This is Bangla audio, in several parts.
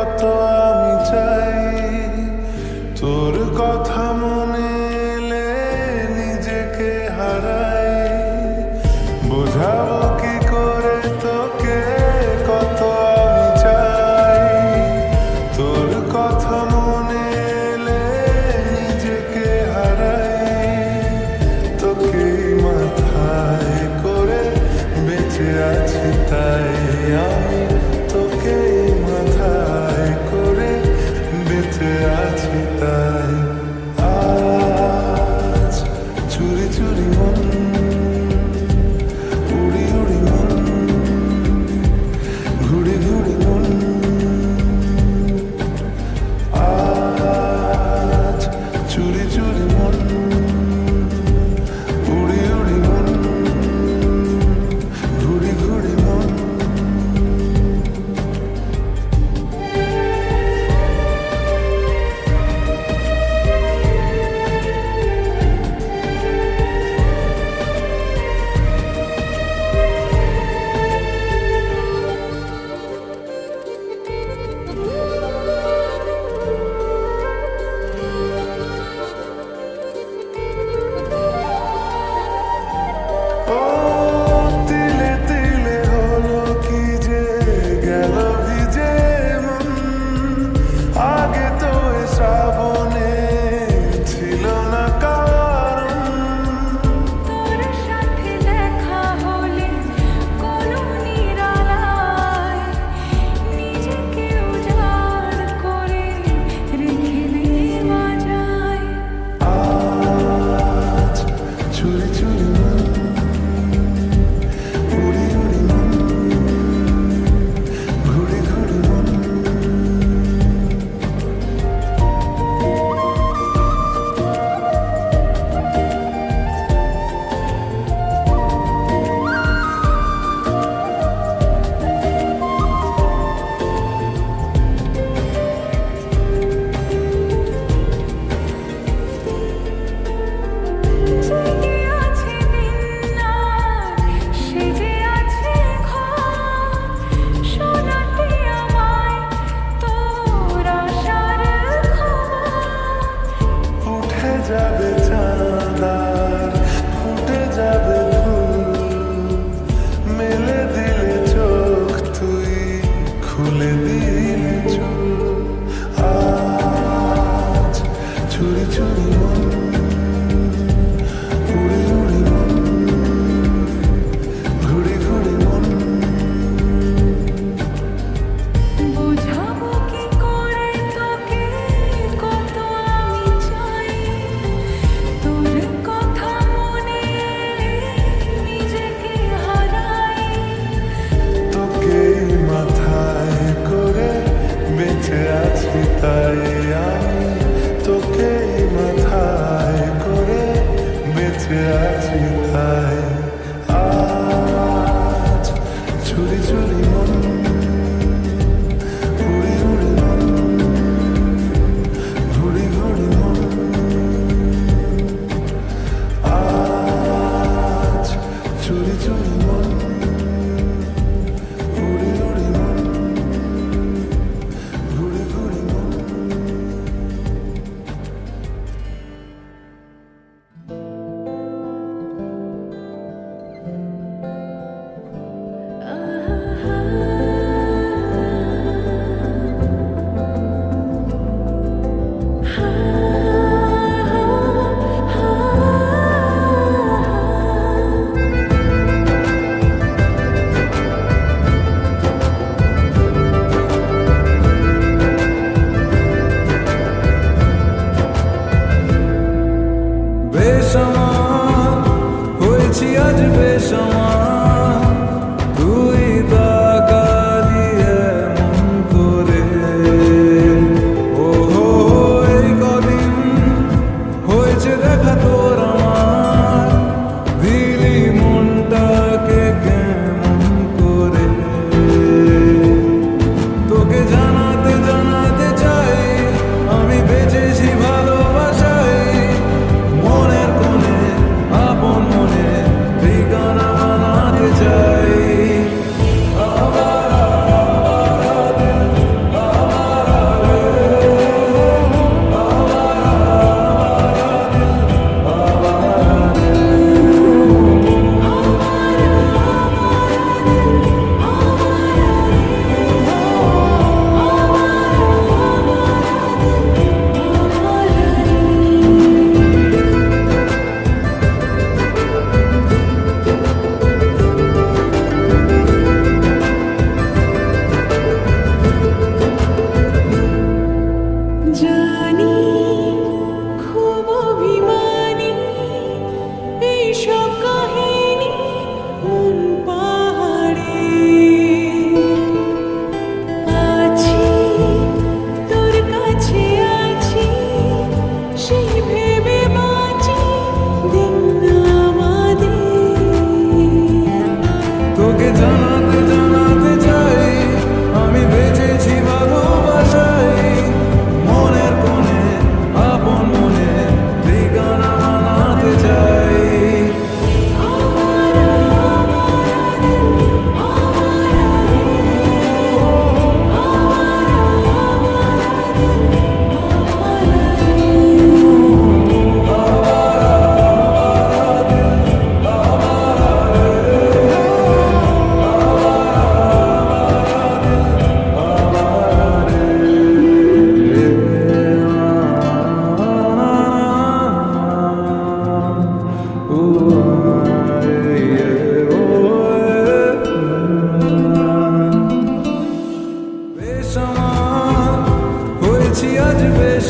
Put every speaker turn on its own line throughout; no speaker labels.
কত আমি চাই, তোর কথা মনে এলে নিজেকে হারাই। বোঝাবো কি করে তোকে কত আমি চাই, তোর কথা মনে এলে নিজেকে হারাই। তোকে মাথায় করে বেঁচে আছি তাই আমি, তোকে মাথায় করে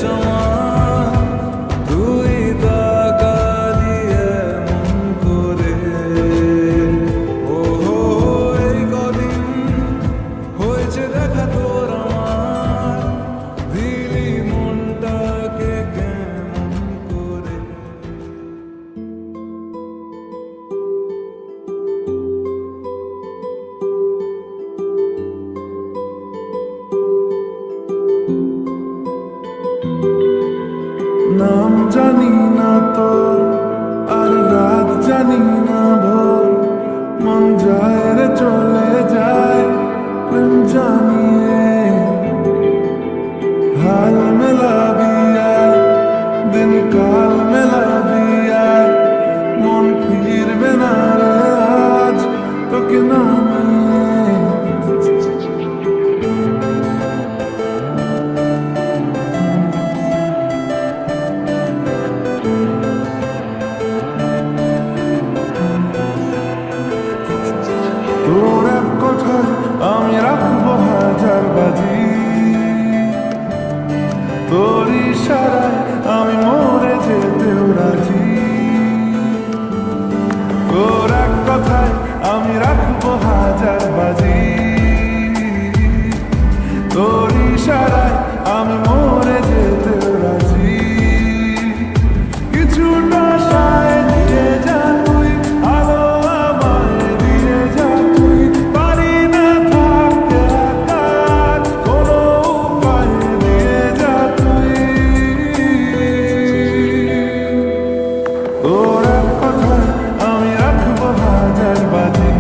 সময় তুই তাকালি এমন করে। ও হো, এই কদিন হয়েছে দেখা তোর আমার, দিলি মনটাকে কেমন করে।
নাম জানি না তোর আর রাত জানি না ভোর, মন যায় রে চলে যায় প্রেম জানিয়ে। হাল মেলাবি আয়, দিন কাল মেলাবি আয়, মন ফিরবে না রে আজ তোকে নামিয়ে। তোর এক কথায় আমি রাখবো হাজার বাজি, তোর ইশারায় আমি মরে যেতেও রাজি। তোর এক কথায় আমি রাখবো হাজার বাজি, তোর ইশারায় আমি মরে যেতেও রাজি। কিছুটা সায় দিয়ে যা তুই, আলো আমায় দিয়ে যা তুই, পারি না থাকতে একা, কোনো উপায় দিয়ে যা তুই। তোর এক কথায় আমি রাখবো হাজার বাজি,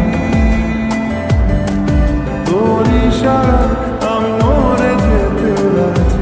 তোর ইশারায় আমি মরে যেতেও রাজি।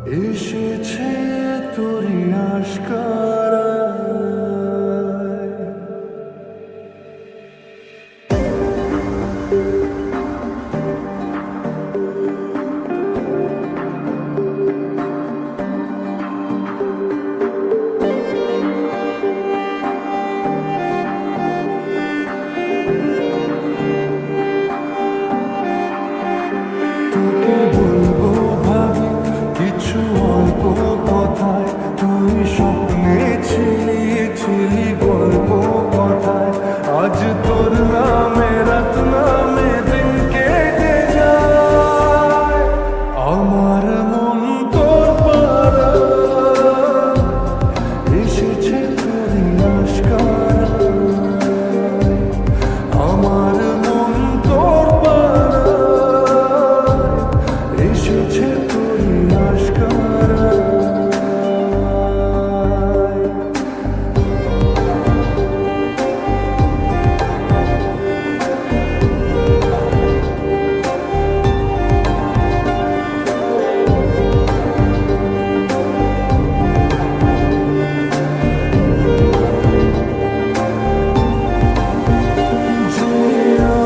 এসেছে তোরি আশকারায়। তোকে বলবো ভাবি কিছু অল্প কথায়, তুই স্বপ্নে ছিলি ছিলি গল্প কথায়। আজ তোর নামে রাত নামে দিন কেটে যায়, আমার মন তোর পাড়া এসেছে তোরি আশকারায়। আমার মন তোর পাড়া এসেছে তোরি আশকারায়। যে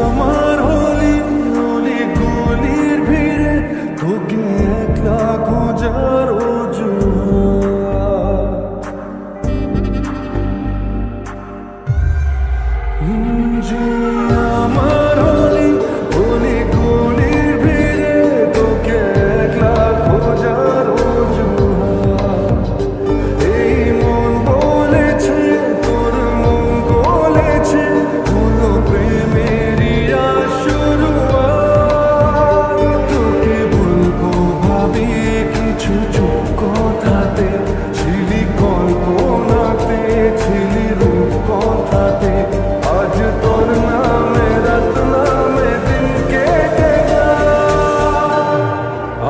আমার হলি হলি গলির ভিড়ে তোকে একলা খোঁজার অজুহাত। যে আমার হলি হলি গলির ভিড়ে তোকে একলা খোঁজার অজুহাত। এই মন বলেছে তোর মন বলেছে হলো প্রেমেরই শুরুয়াত। তোকে বলবো ভাবি কিছু চুপ কথাতে, ছিলি কল্পনাতে ছিলি রূপ কথাতে। আজ তোর নামে রাত নামে দিন কেটে যায়,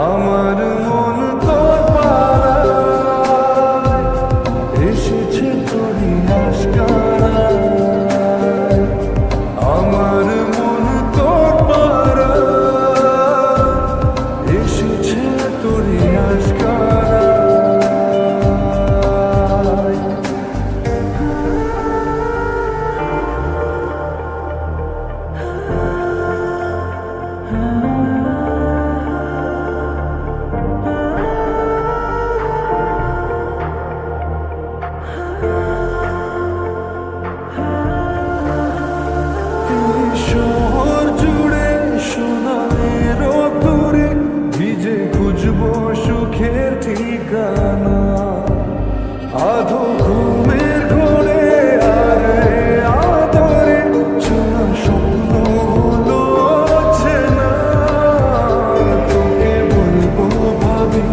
আমার মন তোর পাড়ায় এসেছে তোরি আশকারায়। আমার মন তোর পাড়ায় এসেছে তোরি আশকারায়। শহর জুড়ে সোনার দূরে ভিজে খুঁজবো সুখের ঠিকানা। আধো ঘুমের ঘোরে আর আদরে চেনা স্বপ্ন হলো চেনা। তোকে বলবো ভাবি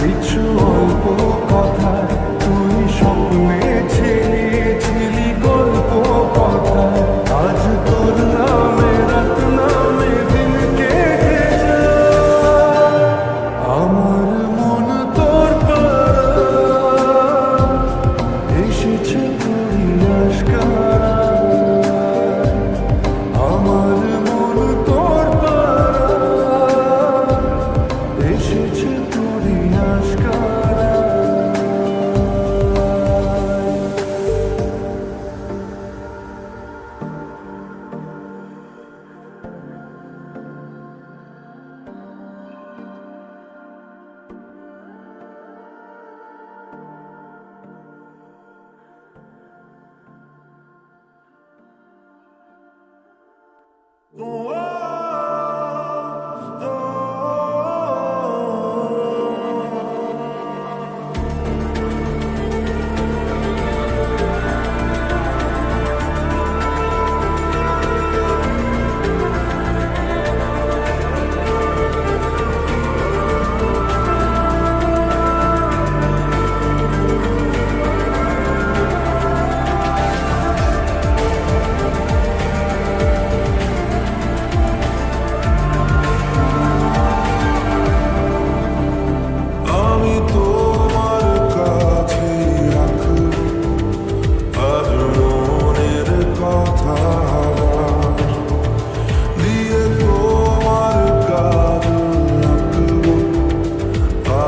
কিছু অল্প কথায়, তুই স্বপ্নে ছিলি ছিলি গল্প কথায়। আজ তোর নামে রাত নামে দিন কেটে যায়, আমার মন তোর পাড়ায় এসেছে তোরি আশকারায়। আমার মন তোর পাড়ায় এসেছে তোরি আশকারায়।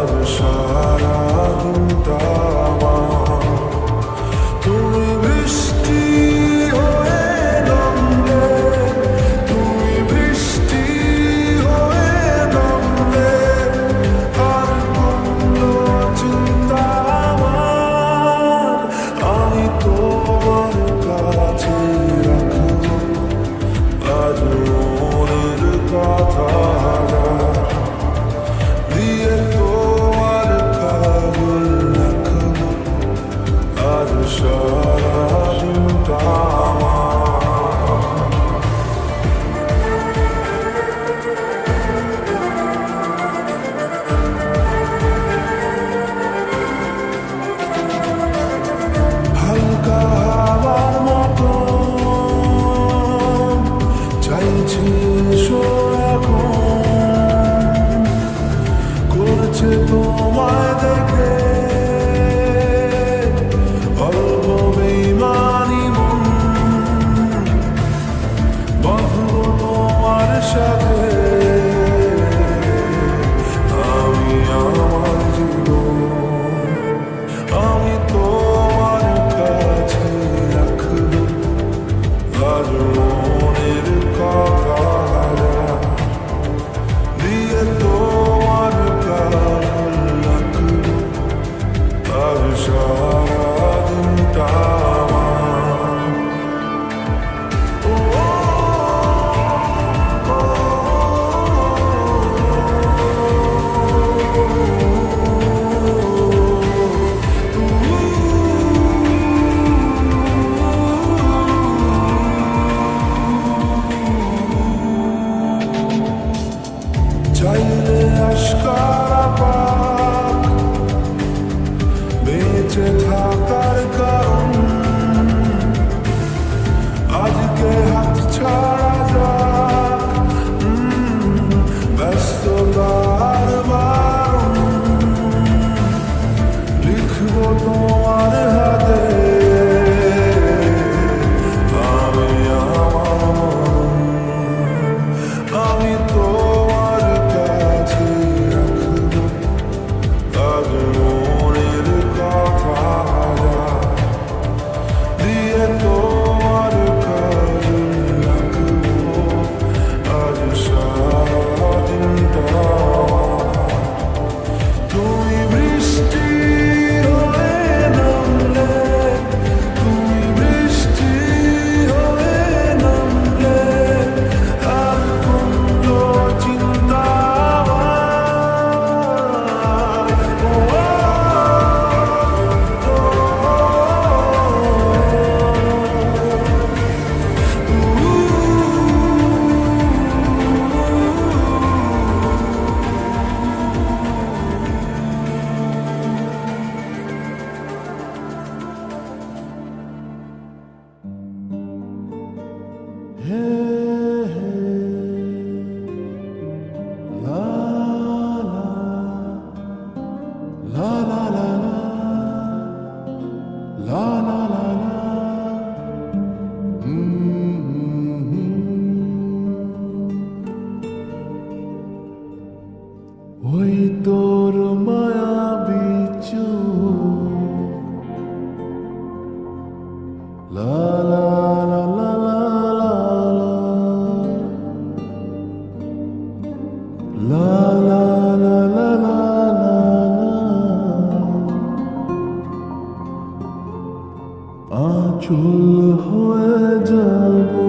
আজ সারা দিনটা আমার তুমি বৃষ্টি হয়ে নামলে, তুমি বৃষ্টি হয়ে নামলে, আর কোনো চিন্তা আমার আমি তোমার কাছে রাখবো আজ মনের কথা দিয়ে তোমার কাজল রাখবো আজ সারা দিনটা হালকা হাওয়ার মতো চাইছে এসো এখন, করছে তোমায় দেখে অল্প বেইমানি মন, বাঁধবো তোমার সাথে আমি আমার জীবন, আমি তোমার কাছে রাখবো আজ মনের কথা দিয়ে তোমার কাজল রাখবো আজ সারা দিনটা আমার। ও, চাইলে আশকারা পাক বেঁচে থাকার কারণ, আজকে হাত ছাড়া যাক ব্যস্ততার বারণ, লিখবো তোমার হাতে আমি আমার মন, আমি তোমার কাছে রাখবো আজ মনের কথা দিয়ে তোমার কাজল রাখবো আজ সারা দিনটা তুমি বৃষ্টি হয়ে নামলে, তুমি বৃষ্টি হয়ে নামলে, আর কোনো চিন্তা আমার। ওই তোর মায়াবী চোখ, লা লা লা লা লা লা লা লা লা লা লা, আঁচল হয়ে যাবো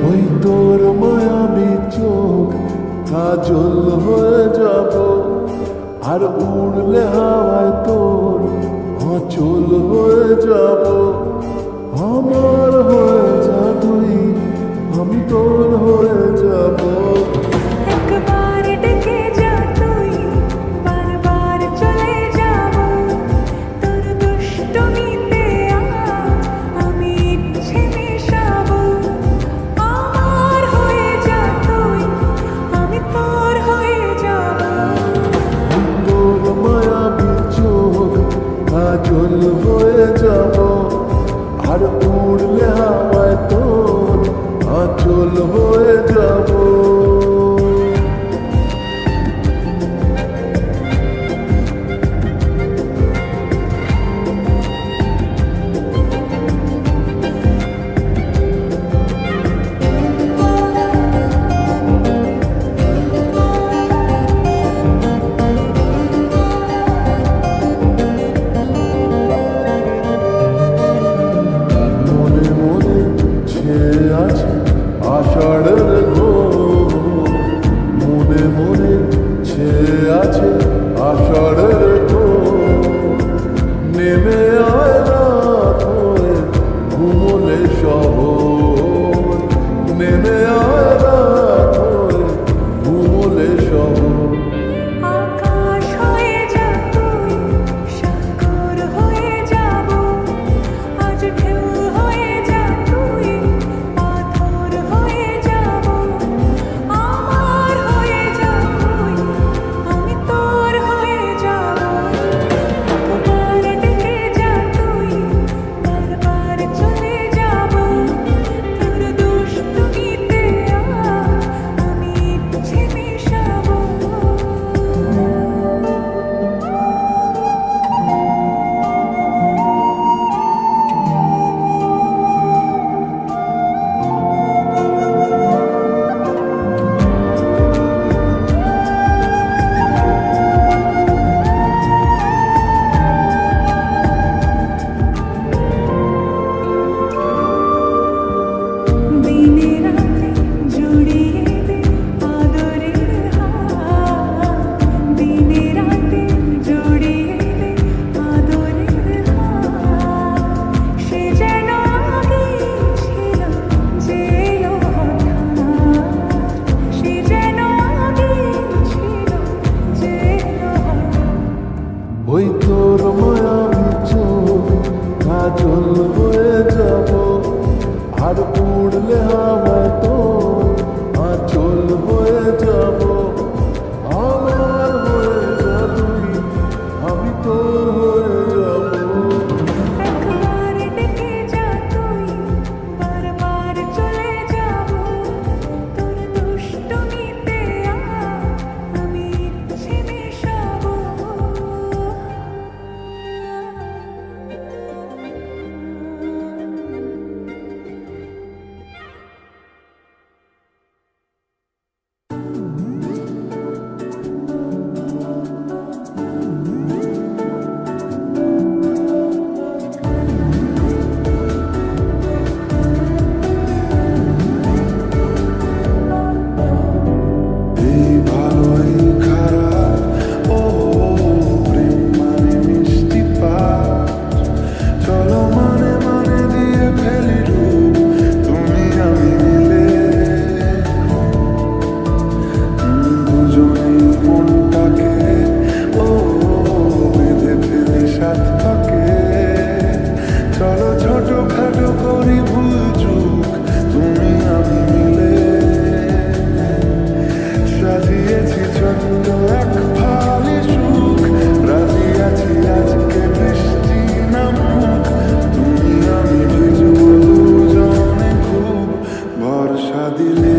ওই তোর মায়াবী চোখ কাজল হয়ে যাব, আর উড়লে হাওয়ায় তোর আঁচল হয়ে যাব, আমার হয়ে যা তুই আমি তোর হয়ে যাব।
একবার ডেকে যা তুই বারবার চলে যাব তোর দুষ্টুমিতে
আঁচল হয়ে যাব, আর উড়লে হাওয়ায় তোর আঁচল হয়ে যাব। মনে মনে ছেয়ে আছে আষাঢ়ের ঘোর, মনে মনে ছেয়ে আছে আষাঢ়ের ঘোর। নেমে আয় রাত হয়ে ঘুমলে শহর, নেমে আয় রাত হয়ে ঘুমলে শহর।
আকাশ হয়ে যা তুই, সাগর হয়ে যাব, আজ ঢেউ হয়ে যা তুই, পাথর হয়ে যাব। আমার হয়ে যা তুই, আমি তোর হয়ে যাব। একবার ডেকে যা তুই, বারবার চলে যাব। তোর দুষ্টুমিতে আমি ইচ্ছে মেশাবো। দিনে রাতে জুড়িয়ে দে আদরের হাত, দিনে রাতে জুড়িয়ে দে আদরের হাত। সে যেন আগে ছিল যে এলো হঠাৎ, সে যেন আগে ছিল যে এলো হঠাৎ।
ওই তোর মায়াবী চোখ কাজল হয়ে যাব, আর উড়লে হাওয়ায় তোর আঁচল হয়ে যাব। আমার হয়ে যা তুই, আমি তোর হয়ে যাব।
একবার ডেকে যা তুই, বারবার চলে যাব। তোর দুষ্টুমিতে আমি ইচ্ছে মেশাবো।
এই ভালো এই খারাপ, ও প্রেম মানে মিষ্টি পাঠ। চলো মানে মানে দিয়ে ফেলি রূপ, তুমি আমি মিলে। দুজনেই মনটাকে ও বেঁধে ফেলি সাত পাকে। চলো ছোটখাটো করি ভুল চুক, তুমি আমি মিলে। সাজিয়েছি ছোট্ট এক ফালি সুখ, রাজি আছি আজকে বৃষ্টি নামুক। তুমি আমি ভিজবো দুজনে খুব, বর্ষা দিলে।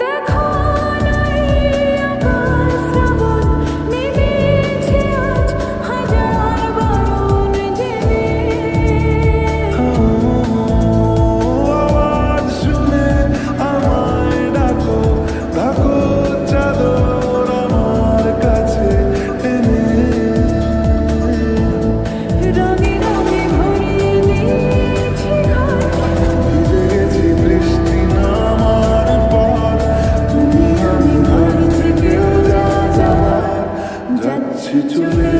দেখো নাই আকাশ শ্রাবণ, নেমেছে আজ হাজার বারণ জেনে।
আওয়াজ শুনে আমায় ডাকো, ডাকো চাদর আমার কাছে টেনে।
রঙে রঙে ভরিয়ে দিয়েছি ঘর,
ভিজে গেছি বৃষ্টি নামার পর, তুমি আমি ঘর থেকেও যা যাওয়ার যাচ্ছি চলে।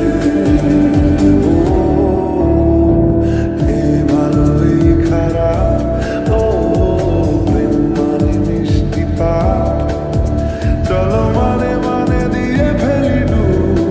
এ ভালো এই খারাপ, ও প্রেম মানে মিষ্টি পাঠ। চলো মানে মানে দিয়ে ফেলি ডুব,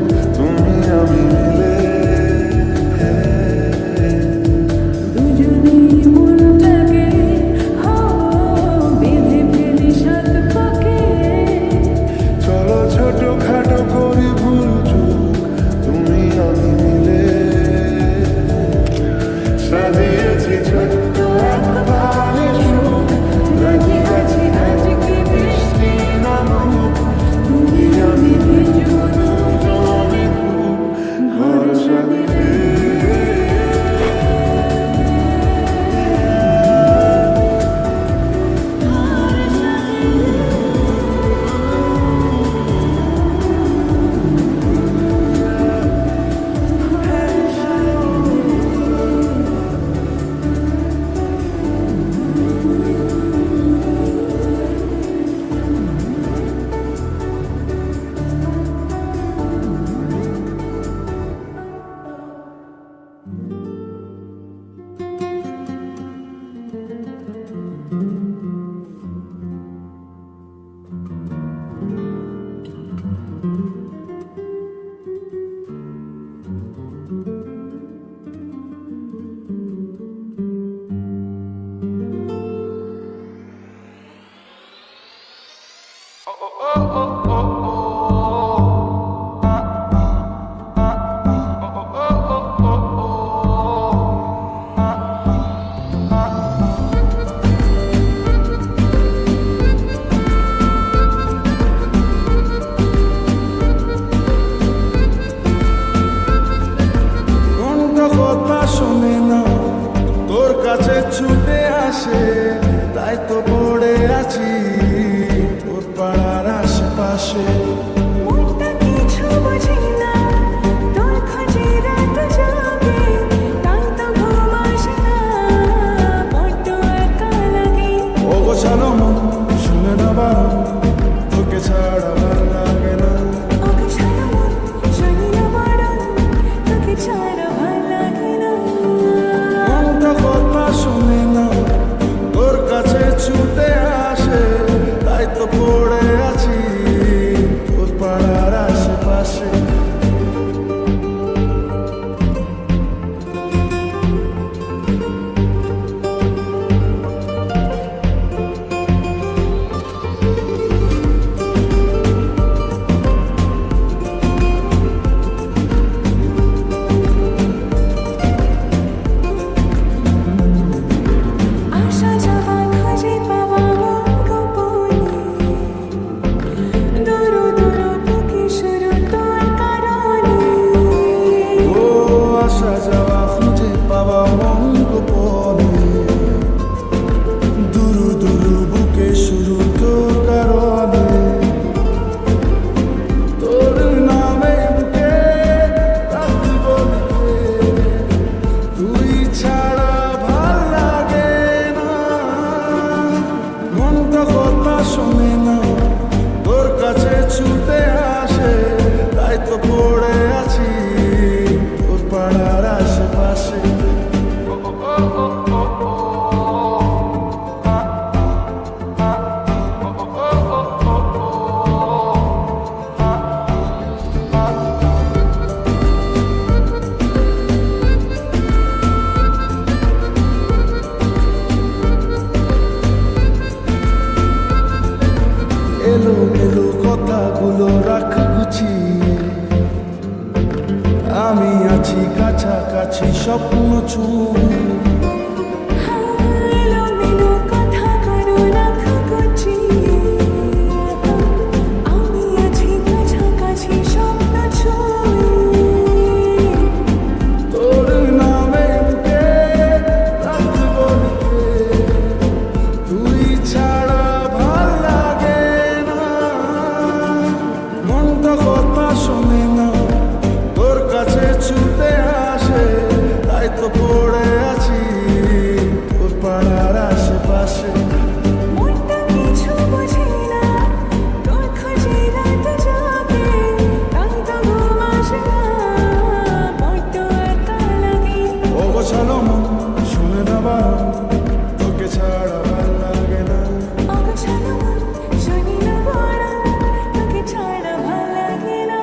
আসে, তাই তো পড়ে আছি তোর পাড়ার আশেপাশে।
মনটা কিছু বুঝি না, তোর খোঁজে রাত জাগে, তাই তো ঘুম আসে না, বড্ড একা লাগে।
ও গোছানো মন শুনে না বারণ, তোকে ছাড়া ভাল লাগে না।
ওকে ছাড়া মন শুনি না বারণ, তোকে ছাড়া ভাল লাগে না।
মনটা কথা শুনে না, তোর কাছে ছুটে আসে, তাই তো পড়ে আছি তোর পাড়ার আশেপাশে।
আসা যাওয়া খুঁজে পাওয়া মন গোপনে, দূর দূর থেকে শুরু তোর কারণে।
ও আসা যাওয়া খুঁজে পাওয়া মন গোপনে, দুরু দুরু বুকে শুরু তোর কারণে। তোর নামে বুকে রাখব লিখে, তুই ছাড়া ভাল লাগে না। মনটা কথা শোনে না, তোর কাছে ছুটে আসে, তাই তো পড়ে আছি তোর পাড়ার আশেপাশে। এলো এলো কথাগুলো রাখ গুছিয়ে, আমি আছি কাছাকাছি স্বপ্ন ছুঁয়ে।
এলোমেলো কথা করো রাখ গুছিয়ে, আমি আছি কাছাকাছি স্বপ্ন ছুঁয়ে।
তোর নামে বুকে রাখব লিখে, তুই ছাড়া ভাল লাগে না। মনটা কথা শোনে না, তোর কাছে ছুটে আসে, তাই তো পড়ে আছি তোর পাড়ার আশেপাশে।
মনটা কিছু বুঝি না, তোর খোঁজে রাত জাগে, তাই তো ঘুম আসে না, বড্ড একা লাগে।
ও গোছানো মন শুনে না বারণ, তোকে ছাড়া ভাল লাগে না।
ওকে ছাড়া মন শুনি না বারণ, তোকে ছাড়া ভাল লাগে না।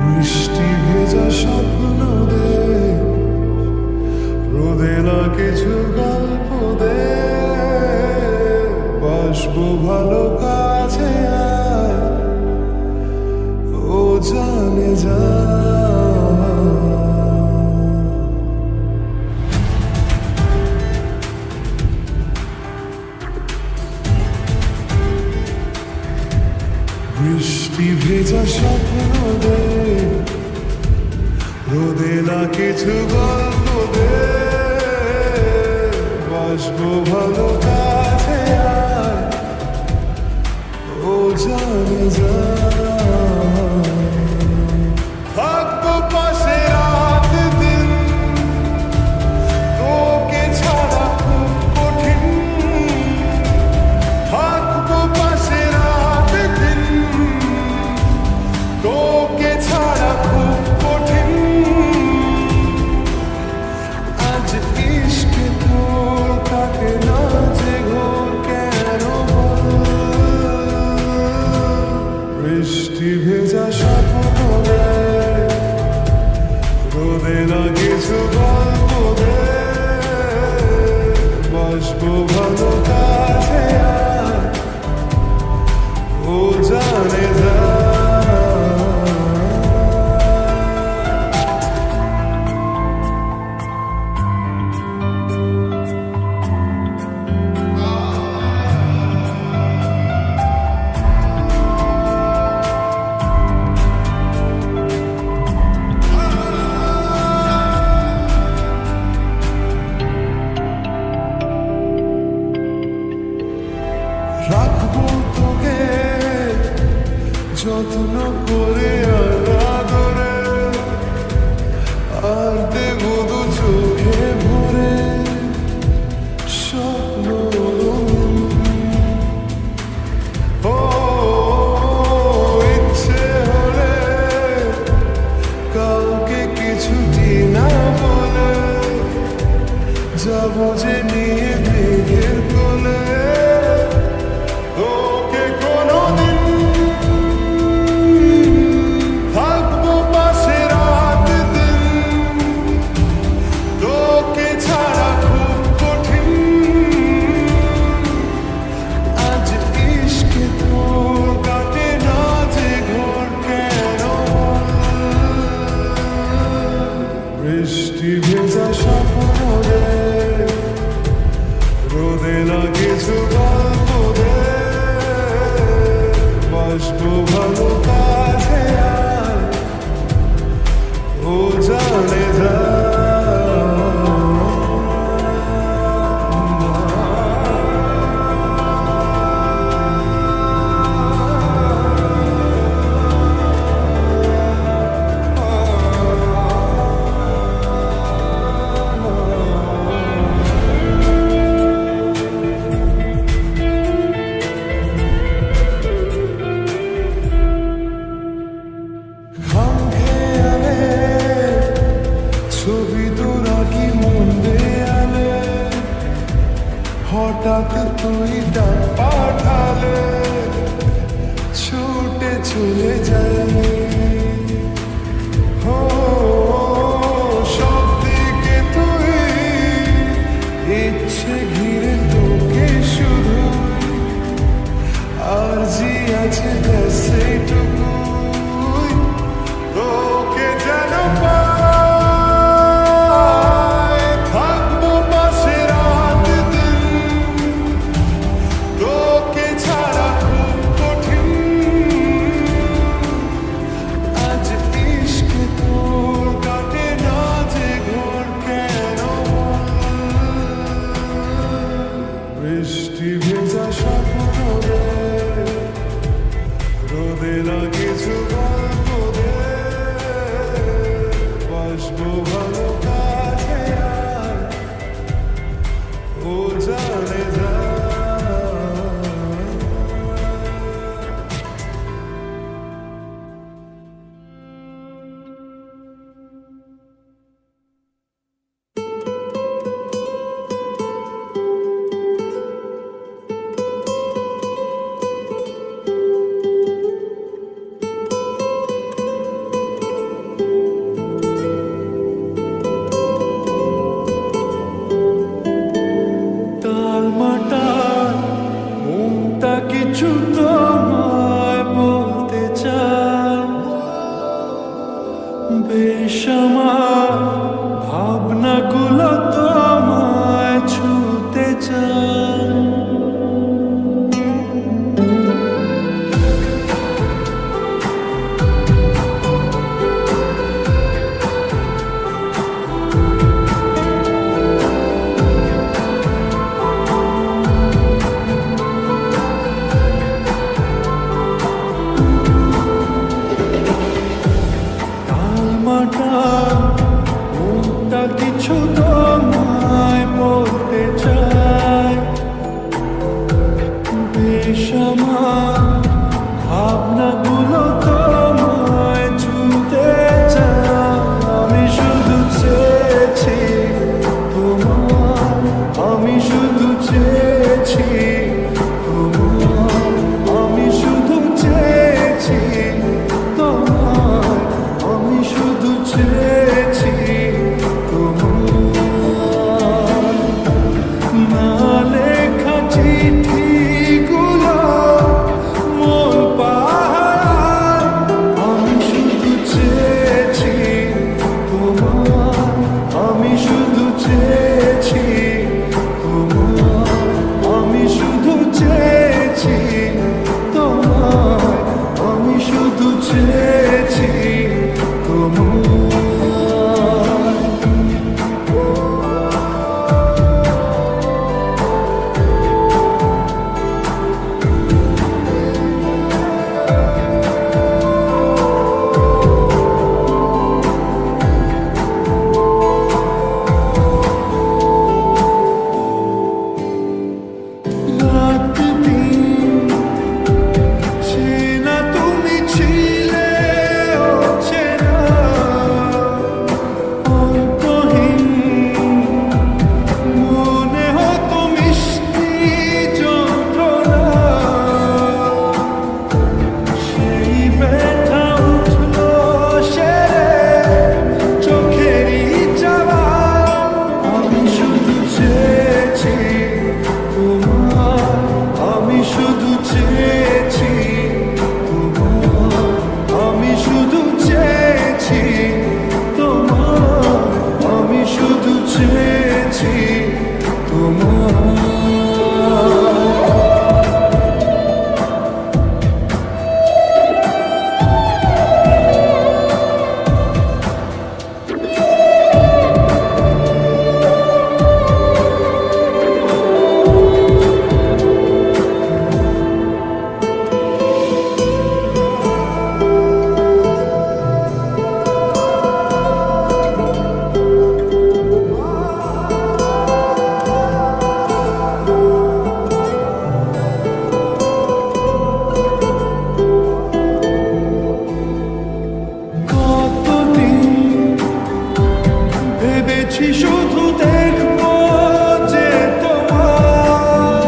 বৃষ্টি ভেজা স্বপ্ন দে, রোদেলা কিছু গল্প দে, বাসবো ভালো কাছে আয়, ও জানে যা। বৃষ্টি ভেজা স্বপ্ন দে, রোদেলা কিছু গল্প দে, বাসবো ভালো কাছে আয়, ও জানে যা। থাকবো পাশে রাত দিন, তোকে ছাড়া খুব কঠিন। থাকবো পাশে রাত দিন, তোকে ছাড়া খুব কঠিন। আজ ইশকে হঠাৎ তুই ডাক পাঠালে ছুটে চলে যাই হো সব দিকে তুই ইচ্ছে ঘিরে তোকে শুধু আর জি আছে সেইটুকু তোকে যেন পাই থাকবো পাশে রাত দিন তোকে ছাড়া খুব কঠিন আজ ইশক তোর কাটে না যে ঘর কেন বৃষ্টি ভেজা স্বপ্ন রে রোদে না কিছু গল্প দে বাসবো ভালো কাছে আর ও জানে যা টালমাটাল মনটা কিছু তোমায় বলতে চায় বেশ আমার ভাবনাগুলো তোমায় ছুতে চায় টালমাটাল মনটা কিছু তোমায় বলতে চায় বেশ আমার ভাবনাগুলো তোমায় ছুতে চায় আমি শুধু চেয়েছি তোমার আমি শুধু চেয়েছি তোমার আমি শুধু চেয়েছি তোমার আমি শুধু চেয়েছি তোমার না লেখা চিঠিগুলো মন পাহাড় আমি শুধু চেয়েছি তোমার আমি শুধু চেয়েছি তোমার আমি শুধু চেয়েছি তোমার আমি শুধু চেয়েছি তোমার রাত দিন চেনা তুমি ছিলে অচেনা অন্তহীন মনে হতো মিষ্টি যন্ত্রণা সেই ব্যথা উঠলো সেরে চোখেরই চাওয়া আমি শুধু চেয়েছি তোমার আমি শুধু চেয়েছি তোমার আমি শুধু চেয়েছি তোমার আমি শুধু চেয়েছি তোমার ভেবেছি শুধু দেখবো যে তোমার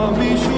আমি